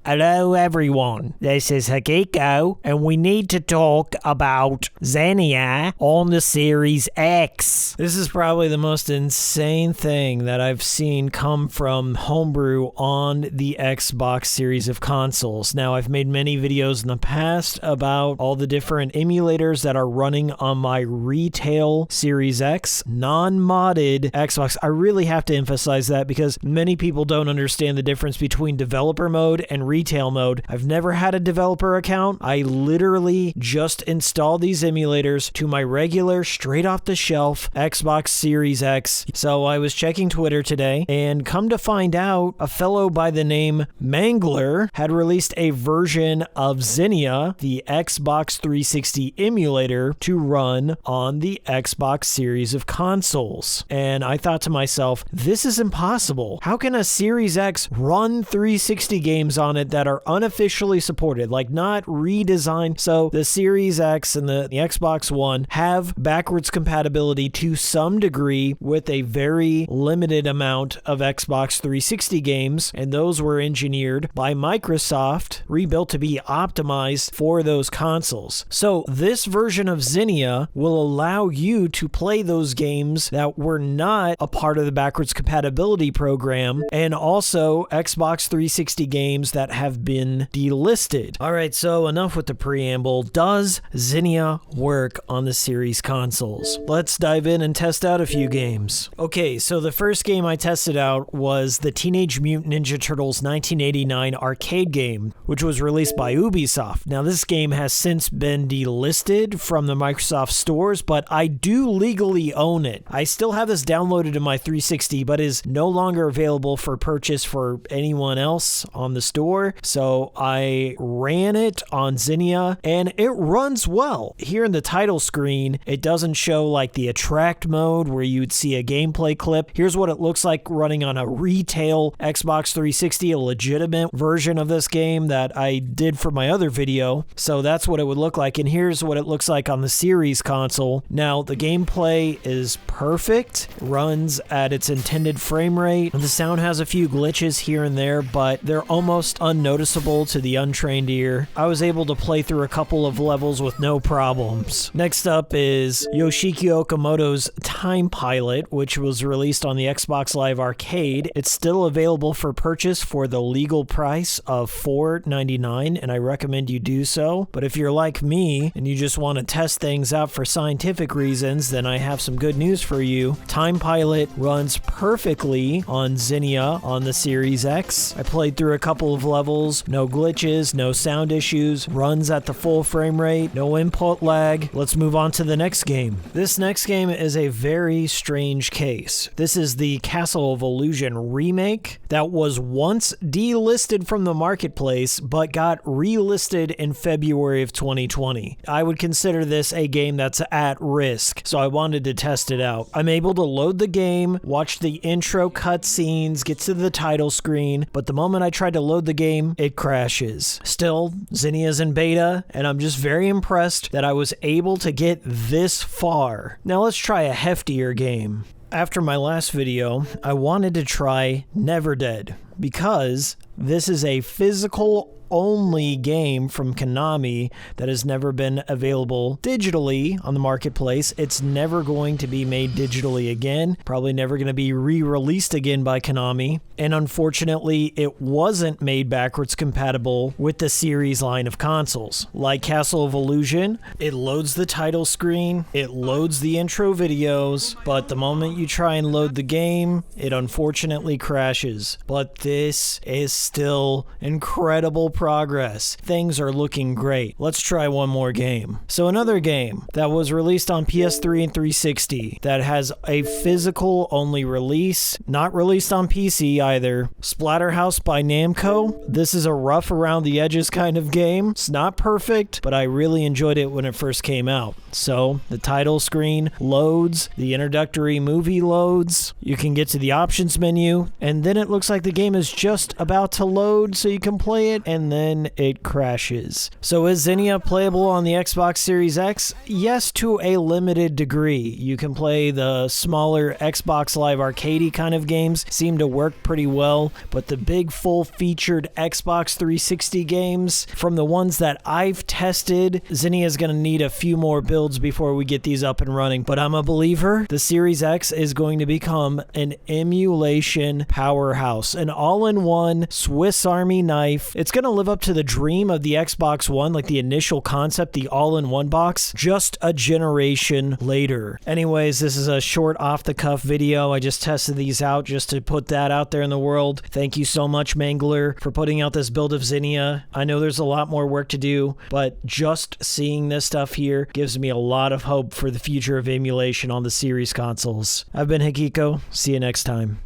Hello everyone, this is Hikiko, and we need to talk about Xenia on the Series X. This is probably the most insane thing that I've seen come from homebrew on the Xbox series of consoles. Now, I've made many videos in the past about all the different emulators that are running on my retail Series X, non-modded Xbox. I really have to emphasize that because many people don't understand the difference between developer mode and retail mode. I've never had a developer account. I literally just installed these emulators to my regular, straight off the shelf Xbox Series X. So I was checking Twitter today, and come to find out, a fellow by the name SirMangler had released a version of Xenia, the Xbox 360 emulator, to run on the Xbox series of consoles. And I thought to myself, this is impossible. How can a Series X run 360 games on it that are unofficially supported, like not redesigned? So the Series X and the Xbox One have backwards compatibility to some degree with a very limited amount of Xbox 360 games, and those were engineered by Microsoft, rebuilt to be optimized for those consoles. So this version of Xenia will allow you to play those games that were not a part of the backwards compatibility program, and also Xbox 360 games that have been delisted. Alright, so enough with the preamble. Does Xenia work on the series consoles? Let's dive in and test out a few games. Okay, so the first game I tested out was the Teenage Mutant Ninja Turtles 1989 arcade game, which was released by Ubisoft. Now, this game has since been delisted from the Microsoft stores, but I do legally own it. I still have this downloaded in my 360, but is no longer available for purchase for anyone else on the store. So I ran it on Xenia, and it runs well. Here in the title screen, it doesn't show like the attract mode where you'd see a gameplay clip. Here's what it looks like running on a retail Xbox 360, a legitimate version of this game that I did for my other video. So that's what it would look like, and here's what it looks like on the series console. Now, the gameplay is perfect, runs at its intended frame rate. The sound has a few glitches here and there, but they're almost unnoticeable to the untrained ear. I was able to play through a couple of levels with no problems. Next up is Yoshiki Okamoto's Time Pilot, which was released on the Xbox Live Arcade. It's still available for purchase for the legal price of $4.99, and I recommend you do so. But if you're like me and you just want to test things out for scientific reasons, then I have some good news for you. Time Pilot runs perfectly on Xenia on the Series X. I played through a couple of levels, no glitches, no sound issues, runs at the full frame rate, no input lag. Let's move on to the next game. This next game is a very strange case. This is the Castle of Illusion remake that was once delisted from the marketplace but got relisted in February of 2020. I would consider this a game that's at risk, so I wanted to test it out. I'm able to load the game, watch the intro cutscenes, get to the title screen, but the moment I try to load the game, it crashes. Still, Xenia's in beta, and I'm just very impressed that I was able to get this far. Now let's try a heftier game. After my last video, I wanted to try NeverDead because this is a physical only game from Konami that has never been available digitally on the marketplace. It's never going to be made digitally again, probably never going to be re-released again by Konami, and unfortunately it wasn't made backwards compatible with the series line of consoles. Like Castle of Illusion, it loads the title screen, it loads the intro videos, but the moment you try and load the game, it unfortunately crashes. But this is still incredible progress. Things are looking great. Let's try one more game. So another game that was released on PS3 and 360 that has a physical only release, not released on PC either. Splatterhouse by Namco. This is a rough around the edges kind of game. It's not perfect, but I really enjoyed it when it first came out. So the title screen loads, the introductory movie loads, you can get to the options menu, and then it looks like the game game is just about to load so you can play it, and then it crashes. So is Xenia playable on the Xbox Series X? Yes, to a limited degree. You can play the smaller Xbox Live Arcade kind of games, seem to work pretty well, but the big full-featured Xbox 360 games, from the ones that I've tested, Xenia is going to need a few more builds before we get these up and running, but I'm a believer. The Series X is going to become an emulation powerhouse, an all-in-one Swiss Army knife. It's going to live up to the dream of the Xbox One, like the initial concept, the all-in-one box, just a generation later. Anyways, this is a short off-the-cuff video. I just tested these out just to put that out there in the world. Thank you so much, Mangler, for putting out this build of Xenia. I know there's a lot more work to do, but just seeing this stuff here gives me a lot of hope for the future of emulation on the series consoles. I've been Hikiko. See you next time.